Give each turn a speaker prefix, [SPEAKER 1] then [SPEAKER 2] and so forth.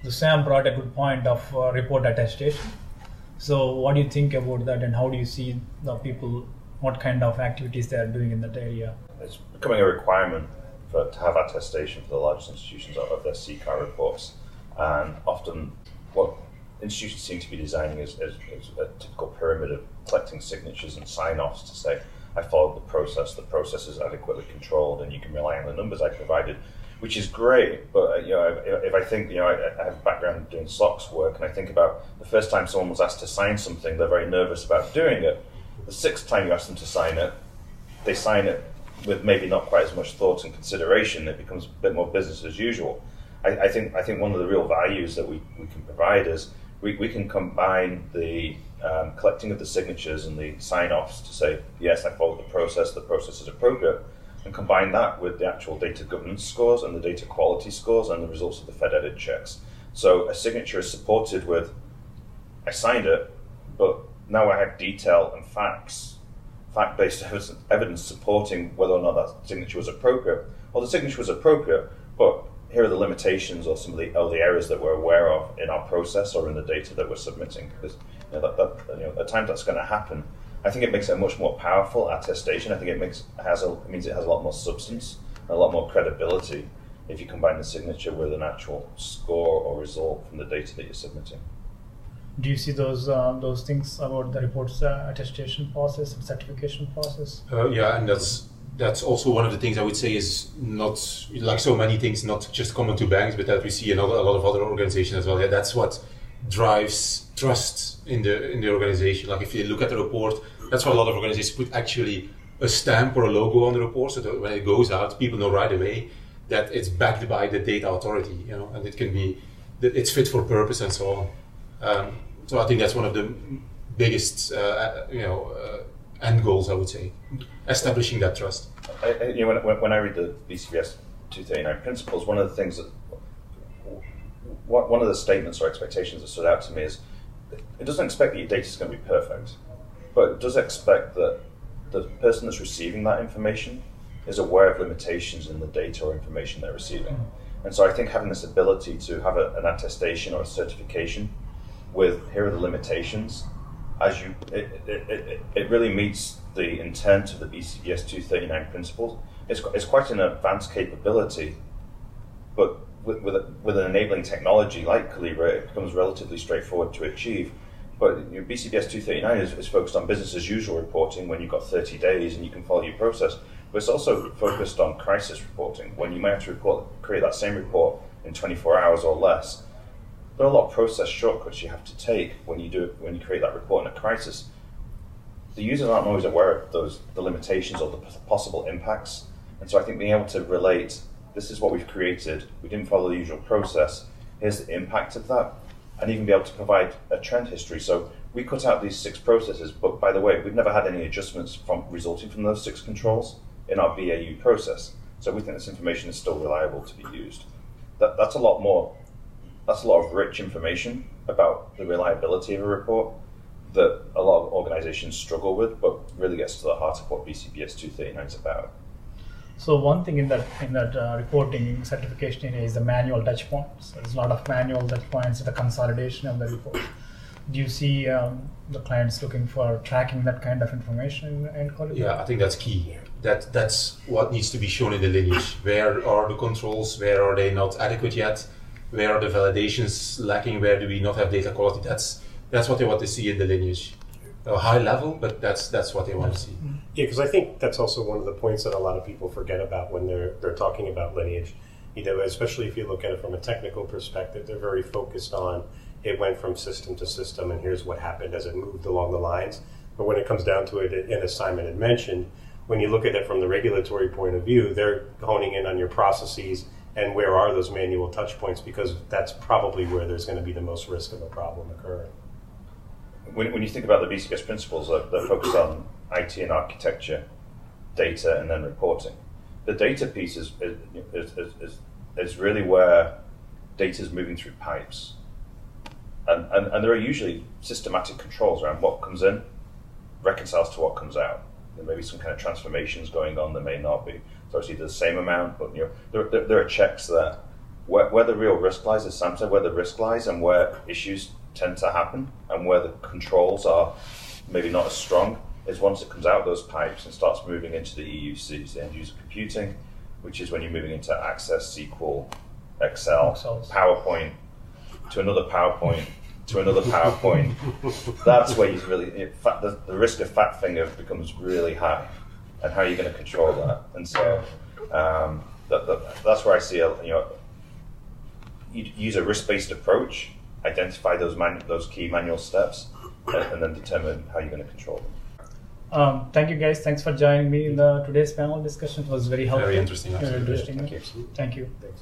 [SPEAKER 1] The Sam brought a good point of report attestation. So what do you think about that, and how do you see the people, what kind of activities they are doing in that area?
[SPEAKER 2] It's becoming a requirement to have attestation for the largest institutions of their CCAR reports. And often what institutions seem to be designing is a typical pyramid of collecting signatures and sign-offs to say, I followed the process is adequately controlled, and you can rely on the numbers I provided, which is great. But if I think, I have a background doing SOX work, and I think about the first time someone was asked to sign something, they're very nervous about doing it. The sixth time you ask them to sign it, they sign it with maybe not quite as much thought and consideration. It becomes a bit more business as usual. I think one of the real values that we can provide is we can combine the collecting of the signatures and the sign-offs to say, yes, I followed the process is appropriate, and combine that with the actual data governance scores and the data quality scores and the results of the FedEdit checks. So a signature is supported with, I signed it, but now I have detail and fact-based evidence supporting whether or not that signature was appropriate. Well, the signature was appropriate, but here are the limitations or some of the errors that we're aware of in our process or in the data that we're submitting. Because at times that's going to happen. I think it makes it a much more powerful attestation. I think it means it has a lot more substance, and a lot more credibility if you combine the signature with an actual score or result from the data that you're submitting.
[SPEAKER 1] Do you see those things about the reports attestation process and certification process?
[SPEAKER 3] Yeah, and that's also one of the things I would say is not, like so many things, not just common to banks, but that we see in a lot of other organizations as well. Yeah, that's what drives trust in the organization. Like if you look at the report, that's why a lot of organizations put actually a stamp or a logo on the report, so that when it goes out, people know right away that it's backed by the data authority, and it can be, it's fit for purpose and so on. So I think that's one of the biggest, end goals, I would say, establishing that trust.
[SPEAKER 2] When I read the BCBS239 principles, one of the things that, one of the statements or expectations that stood out to me is, it doesn't expect that your data is going to be perfect, but it does expect that the person that's receiving that information is aware of limitations in the data or information they're receiving. And so I think having this ability to have an attestation or a certification with, here are the limitations, it really meets the intent of the BCBS 239 principles. It's quite an advanced capability, but with an enabling technology like Collibra, it becomes relatively straightforward to achieve. But BCBS 239 is focused on business as usual reporting when you've got 30 days and you can follow your process. But it's also focused on crisis reporting when you might have to create that same report in 24 hours or less. There are a lot of process shortcuts you have to take when you create that report in a crisis. The users aren't always aware of the limitations or the possible impacts. And so I think being able to relate, this is what we've created, we didn't follow the usual process, here's the impact of that, and even be able to provide a trend history. So we cut out these 6 processes, but by the way, we've never had any adjustments resulting from those 6 controls in our BAU process. So we think this information is still reliable to be used. That's a lot of rich information about the reliability of a report that a lot of organizations struggle with, but really gets to the heart of what BCBS 239 is about.
[SPEAKER 1] So one thing in that reporting certification area is the manual touch points. There's a lot of manual touch points, the consolidation of the report. Do you see the clients looking for tracking that kind of information in Collibra?
[SPEAKER 3] Yeah, I think that's key. That's what needs to be shown in the lineage. Where are the controls? Where are they not adequate yet? Where are the validations lacking? Where do we not have data quality? That's what they want to see in the lineage. A high level, but that's what they want to see.
[SPEAKER 4] Yeah, because I think that's also one of the points that a lot of people forget about when they're talking about lineage. Especially if you look at it from a technical perspective, they're very focused on it went from system to system and here's what happened as it moved along the lines. But when it comes down to it, and as Simon had mentioned, when you look at it from the regulatory point of view, they're honing in on your processes and where are those manual touch points, because that's probably where there's going to be the most risk of a problem occurring.
[SPEAKER 2] When you think about the BCBS principles that focus on IT and architecture, data, and then reporting, the data piece is really where data is moving through pipes. And there are usually systematic controls around what comes in, reconciles to what comes out. There may be some kind of transformations going on, there may not be. So it's either the same amount, but there are checks there. where the real risk lies, as Sam said, where the risk lies and where issues tend to happen and where the controls are maybe not as strong is once it comes out of those pipes and starts moving into the EUCs, the end user computing, which is when you're moving into Access, SQL, Excel, PowerPoint, to another PowerPoint, to another PowerPoint. That's where you really, the risk of fat finger becomes really high, and how are you going to control that? And so that's where I see you use a risk-based approach, identify those key manual steps, and then determine how you're going to control them.
[SPEAKER 1] Thank you guys. Thanks for joining me in today's panel discussion. It was very helpful.
[SPEAKER 3] Very interesting.
[SPEAKER 1] Very interesting.
[SPEAKER 4] Thank you.
[SPEAKER 1] Thank you.
[SPEAKER 4] Thanks.